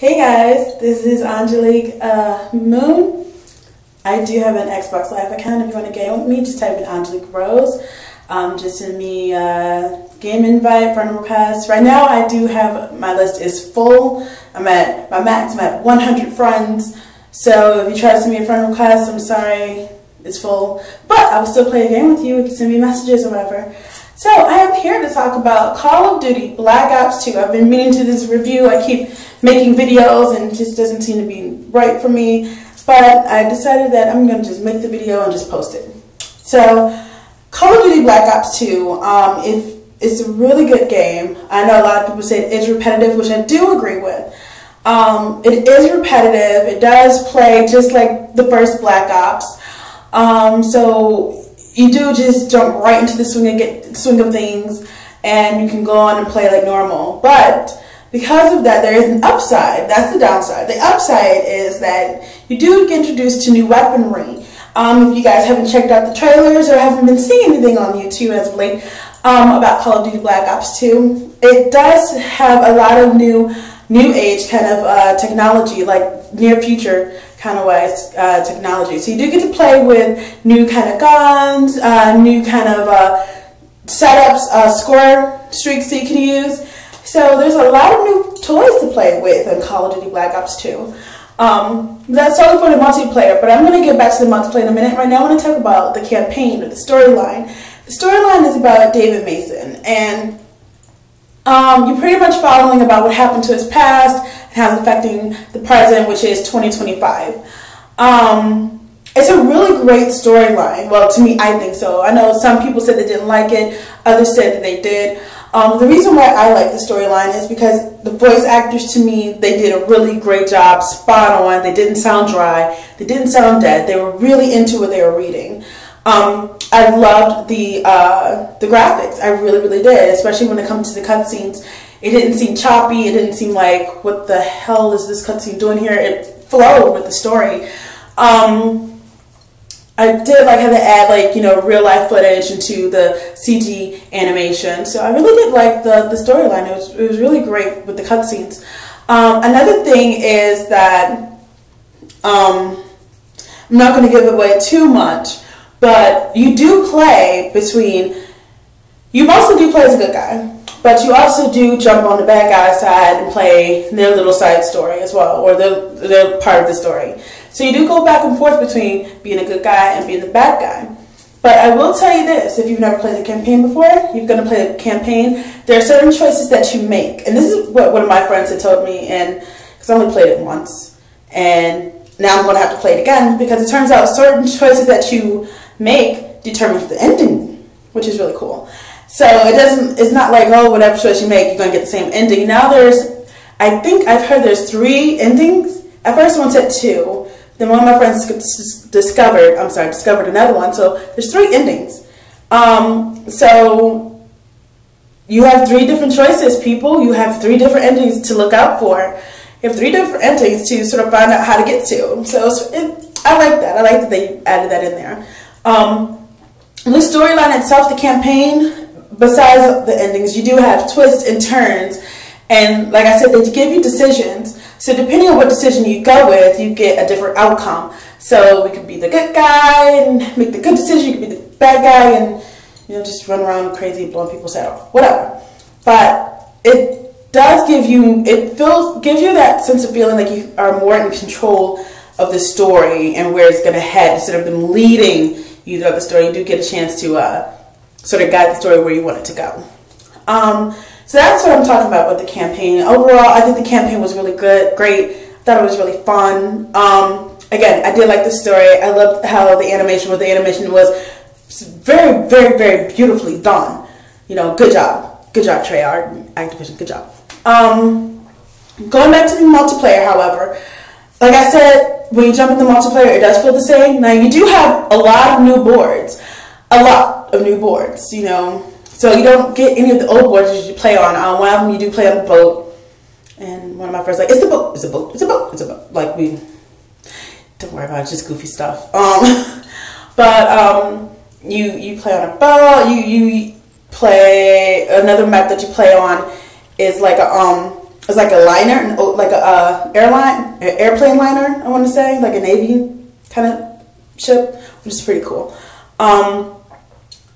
Hey guys, this is Angelique Moon. I do have an Xbox Live account. If you want to game with me, just type in Angelique Rose. Just send me a game invite, friend request. Right now I do have, my list is full. I'm at my max, I'm at 100 friends. So if you try to send me a friend request, I'm sorry, it's full. But I will still play a game with you. You can send me messages or whatever. So I am here to talk about Call of Duty Black Ops 2. I've been meaning to this review. I keep making videos and it just doesn't seem to be right for me. But I decided that I'm going to just make the video and just post it. So Call of Duty Black Ops 2, it's a really good game. I know a lot of people say it is repetitive, which I do agree with. It is repetitive. It does play just like the first Black Ops. So you do just jump right into the swing of things, and you can go on and play like normal. But because of that, there is an upside. That's the downside. The upside is that you do get introduced to new weaponry. If you guys haven't checked out the trailers or haven't been seeing anything on YouTube as of late about Call of Duty Black Ops 2, it does have a lot of new age kind of technology, like near future kind of wise technology. So you do get to play with new kind of guns, new kind of setups, score streaks that you can use. So there's a lot of new toys to play with in Call of Duty Black Ops 2. That's only for the multiplayer, but I'm going to get back to the multiplayer in a minute. Right now I want to talk about the campaign or the storyline. The storyline is about David Mason, and you're pretty much following about what happened to his past and how it's affecting the present, which is 2025. It's a really great storyline. Well, to me, I think so. I know some people said they didn't like it. Others said that they did. The reason why I like the storyline is because the voice actors, to me, they did a really great job, spot on. They didn't sound dry. They didn't sound dead. They were really into what they were reading. I loved the graphics. I really did, especially when it comes to the cutscenes. It didn't seem choppy. It didn't seem like, what the hell is this cutscene doing here? It flowed with the story. I did like how they add, like, you know, real life footage into the CG animation. So I really did like the storyline. It was really great with the cutscenes. Another thing is that I'm not going to give away too much, but you do play between, you mostly do play as a good guy, but you also do jump on the bad guy's side and play their little side story as well, or their part of the story. So you do go back and forth between being a good guy and being the bad guy. But I will tell you this, if you've never played the campaign before, you're going to play the campaign, there are certain choices that you make. And this is what one of my friends had told me, and because I only played it once, and now I'm going to have to play it again, because it turns out certain choices that you make determines the ending, which is really cool. So it's not like, oh, whatever choice you make, you're going to get the same ending. Now I think I've heard there's 3 endings. At first one said 2. Then one of my friends discovered another one. So there's 3 endings. So you have 3 different choices, people. You have 3 different endings to look out for. You have 3 different endings to sort of find out how to get to. So I like that. I like that they added that in there. The storyline itself, the campaign, besides the endings, you do have twists and turns. And like I said, they give you decisions. So depending on what decision you go with, you get a different outcome. So we could be the good guy and make the good decision. You could be the bad guy and, you know, just run around crazy, blowing people's head off, whatever. But it does give you, gives you that sense of feeling like you are more in control of the story and where it's going to head. Instead of them leading you throughout the story, you do get a chance to sort of guide the story where you want it to go. So that's what I'm talking about with the campaign. Overall, I think the campaign was really great. I thought it was really fun. Again, I did like the story. I loved how the animation was very beautifully done. You know, good job, Treyarch, Activision, good job. Going back to the multiplayer, however, like I said, when you jump in the multiplayer, it does feel the same. Now you do have a lot of new boards, you know. So you don't get any of the old boards that you play on. One of them you do play on the boat. And one of my friends was like, it's the boat, it's a boat, it's a boat, it's a boat. Like, don't worry about it, just goofy stuff. You play on a boat, you play, another map that you play on is like a, it's like a liner, like a airplane liner, I want to say, like a Navy kind of ship, which is pretty cool.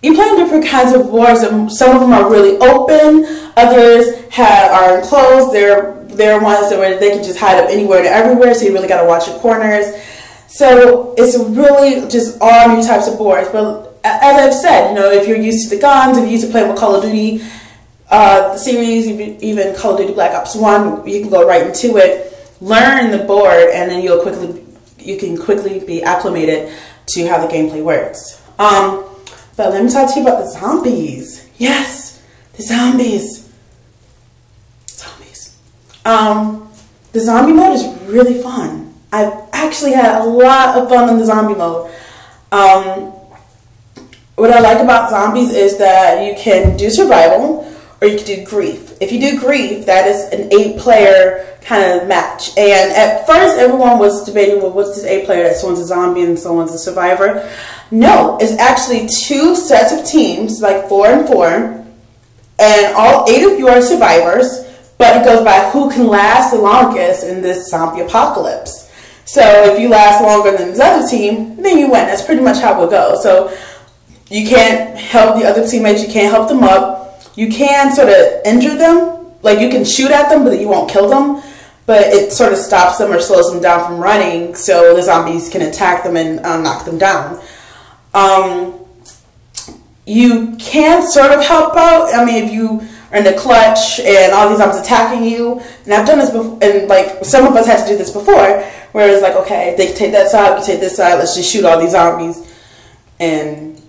You play on different kinds of boards. Some of them are really open. Others are enclosed. They're ones where they can just hide up anywhere and everywhere, so you really got to watch your corners. So it's really just all new types of boards. But as I've said, you know, if you're used to the guns, if you're used to playing with Call of Duty, the series, even Call of Duty Black Ops 1, you can go right into it, learn the board, and then you can quickly be acclimated to how the gameplay works. But let me talk to you about the zombies. Yes, the zombies. The zombie mode is really fun. I've actually had a lot of fun in the zombie mode. What I like about zombies is that you can do survival or you can do grief. If you do grief, that is an 8-player kind of match. And at first, everyone was debating, well, what's this 8-player that someone's a zombie and someone's a survivor? No, it's actually 2 sets of teams, like 4 and 4, and all 8 of you are survivors, but it goes by who can last the longest in this zombie apocalypse. So if you last longer than this other team, then you win. That's pretty much how it will go. So you can't help the other teammates, you can't help them up. You can sort of injure them, like you can shoot at them, but you won't kill them. But it sort of stops them or slows them down from running, so the zombies can attack them and knock them down. You can sort of help out. I mean, if you are in the clutch and all these zombies attacking you, and I've done this before, and like some of us had to do this before, where it's like, okay, they can take that side, we can take this side, let's just shoot all these zombies and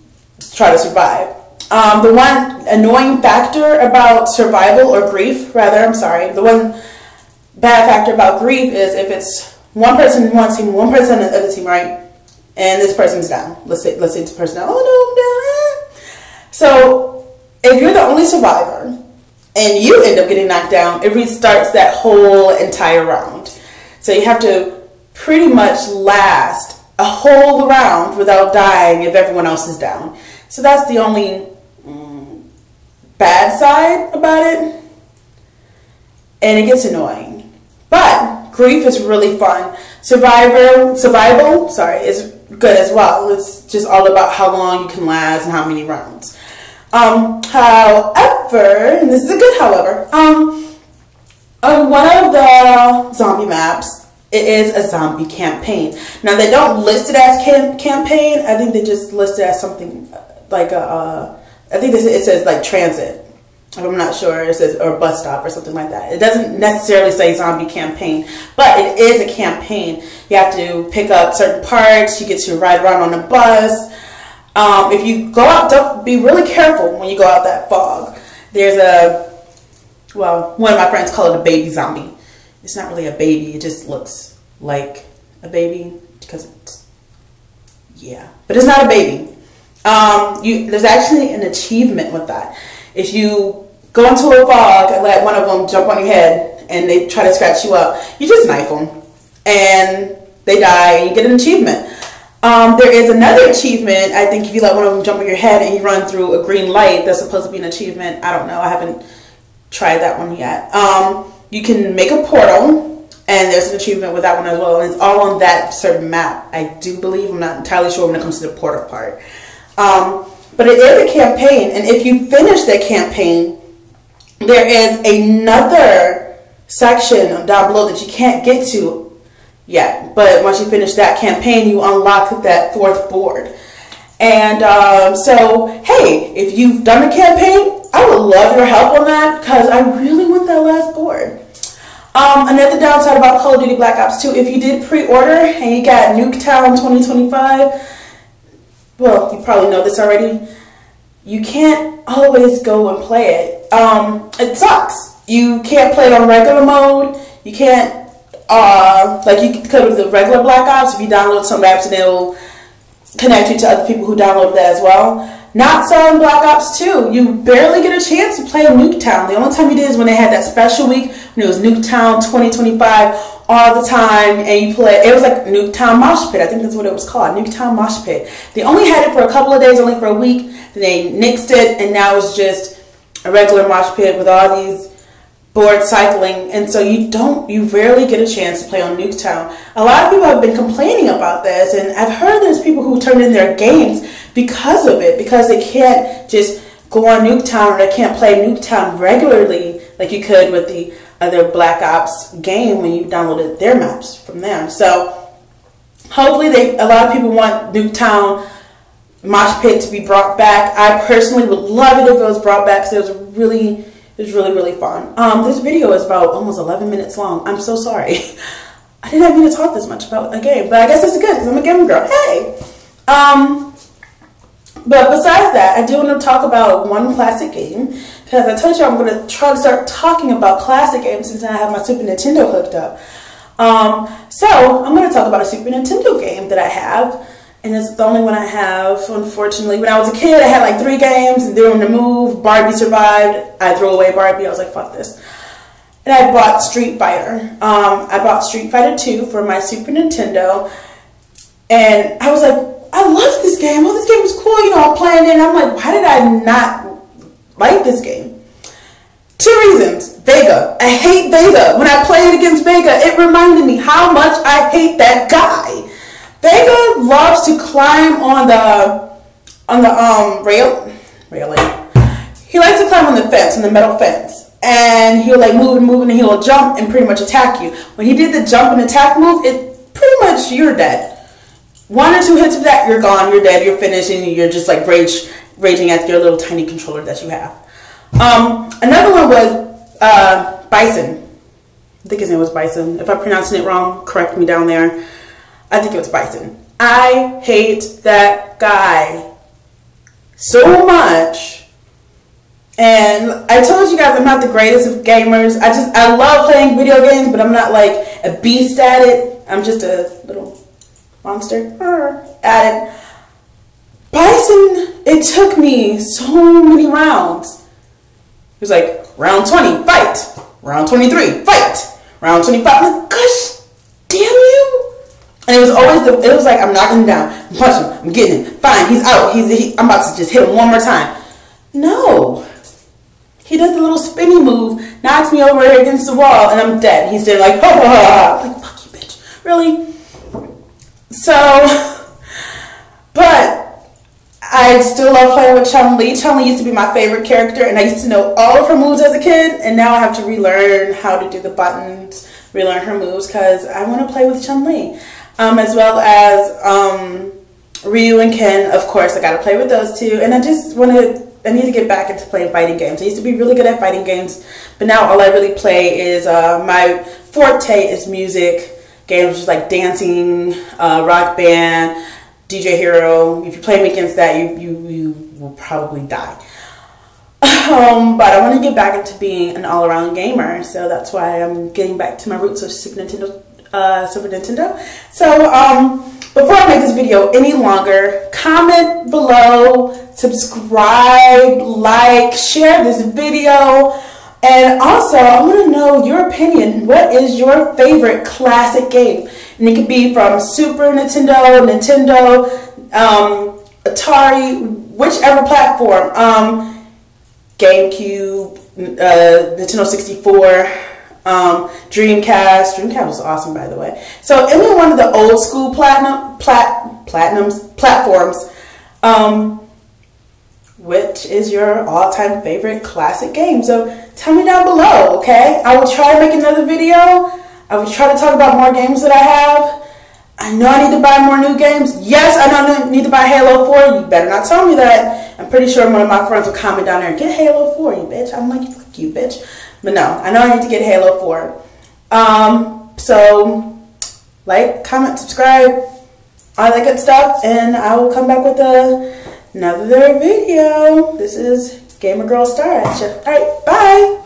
try to survive. The one annoying factor about survival, or grief, rather, I'm sorry, the one bad factor about grief is if it's one person in one team, one person in the other team, right? And this person's down. Let's say this person down. Oh no, I'm down. So if you're the only survivor and you end up getting knocked down, it restarts that whole entire round. So you have to pretty much last a whole round without dying if everyone else is down. So that's the only bad side about it, and it gets annoying. But grief is really fun. Survival, is good as well. It's just all about how long you can last and how many rounds. However, and this is a good however, on one of the zombie maps, it is a zombie campaign. Now they don't list it as campaign. I think they just list it as something like a, I think it says like transit. I'm not sure, it says, or bus stop or something like that. It doesn't necessarily say zombie campaign, but it is a campaign. You have to pick up certain parts, you get to ride around on a bus. If you go out, don't be really careful when you go out that fog. There's well, one of my friends call it a baby zombie. It's not really a baby, it just looks like a baby because it's, yeah, but it's not a baby. There's actually an achievement with that. If you go into a fog and let one of them jump on your head and they try to scratch you up, you just knife them and they die and you get an achievement. There is another achievement, I think, if you let one of them jump on your head and you run through a green light, that's supposed to be an achievement. I don't know, I haven't tried that one yet. You can make a portal, and there's an achievement with that one as well, and it's all on that certain map, I do believe. I'm not entirely sure when it comes to the portal part. But it is a campaign, and if you finish that campaign, there is another section down below that you can't get to yet. But once you finish that campaign, you unlock that 4th board. And so, hey, if you've done a campaign, I would love your help on that because I really want that last board. Another downside about Call of Duty Black Ops 2, if you did pre-order and you got Nuketown 2025, well, you probably know this already, you can't always go and play it. It sucks. You can't play it on regular mode. You can't, like you can go with the regular Black Ops. If you download some apps, and it will connect you to other people who downloaded that as well. Not so in Black Ops 2. You barely get a chance to play Nuketown. The only time you did is when they had that special week, when it was Nuketown 2025 all the time, and you play, it was like Nuketown Mosh Pit. I think that's what it was called, Nuketown Mosh Pit. They only had it for a couple of days, only for a week. Then they nixed it, and now it's just a regular mosh pit with all these board cycling, and so you rarely get a chance to play on Nuketown. A lot of people have been complaining about this, and I've heard there's people who turned in their games because of it, because they can't just go on Nuketown, or they can't play Nuketown regularly like you could with the other Black Ops game when you downloaded their maps from there. So hopefully a lot of people want Nuketown Mosh Pit to be brought back. I personally would love it if it was brought back, because it was really fun. This video is about almost 11 minutes long. I'm so sorry. I didn't mean to talk this much about a game, but I guess it's good because I'm a gamer girl. Hey! But besides that, I do want to talk about one classic game, because I told you I'm going to try to start talking about classic games since I have my Super Nintendo hooked up. So I'm going to talk about a Super Nintendo game that I have, and it's the only one I have, unfortunately. When I was a kid, I had like 3 games, and during the move, Barbie survived. I threw away Barbie. I was like, fuck this. And I bought Street Fighter. I bought Street Fighter 2 for my Super Nintendo, and I was like, I love this game. Oh, this game was cool. You know, I'm playing it, and I'm like, why did I not like this game? 2 reasons. Vega. I hate Vega. When I played against Vega, it reminded me how much I hate that guy. Vega loves to climb on the railing. He likes to climb on the fence, on the metal fence, and he'll like move and move, and he'll jump and pretty much attack you. When he did the jump and attack move, it pretty much you're dead. 1 or 2 hits of that, you're gone, you're dead, you're finished, and you're just like raging at your little tiny controller that you have. Another one was Bison. I think his name was Bison. If I'm pronouncing it wrong, correct me down there. I think it was Bison. I hate that guy so much. And I told you guys I'm not the greatest of gamers. I love playing video games, but I'm not like a beast at it. I'm just a little monster at it. Bison, it took me so many rounds. He was like, round 20, fight. Round 23, fight. Round 25, I'm like, gosh, damn you. And it was always, it was like, I'm knocking him down. I'm punching him. I'm getting him. Fine, he's out. I'm about to just hit him one more time. No. He does the little spinny move, knocks me over against the wall, and I'm dead. He's dead like, ha ha ha. I'm like, fuck you, bitch. Really? So, but I still love playing with Chun-Li. Chun-Li used to be my favorite character, and I used to know all of her moves as a kid, and now I have to relearn how to do the buttons, relearn her moves, because I want to play with Chun-Li. As well as Ryu and Ken, of course, I got to play with those two, and I need to get back into playing fighting games. I used to be really good at fighting games, but now all I really play is, my forte is music games, just like dancing, rock band, DJ Hero. If you play me against that, you will probably die. But I want to get back into being an all-around gamer, so that's why I'm getting back to my roots of Super Nintendo. So before I make this video any longer, comment below, subscribe, like, share this video, and also I want to know your opinion. What is your favorite classic game? And it could be from Super Nintendo, Nintendo, Atari, whichever platform, GameCube, Nintendo 64, Dreamcast. Dreamcast was awesome, by the way. So any one of the old school platforms, which is your all-time favorite classic game? So tell me down below, okay? I will try to make another video. I will try to talk about more games that I have. I know I need to buy more new games. Yes, I know I need to buy Halo 4. You better not tell me that. I'm pretty sure one of my friends will comment down there, get Halo 4, you bitch. I'm like, fuck you, bitch. But no, I know I need to get Halo 4. So, like, comment, subscribe, all that good stuff, and I will come back with another video. This is Gamer Girl Star at you. Alright, bye!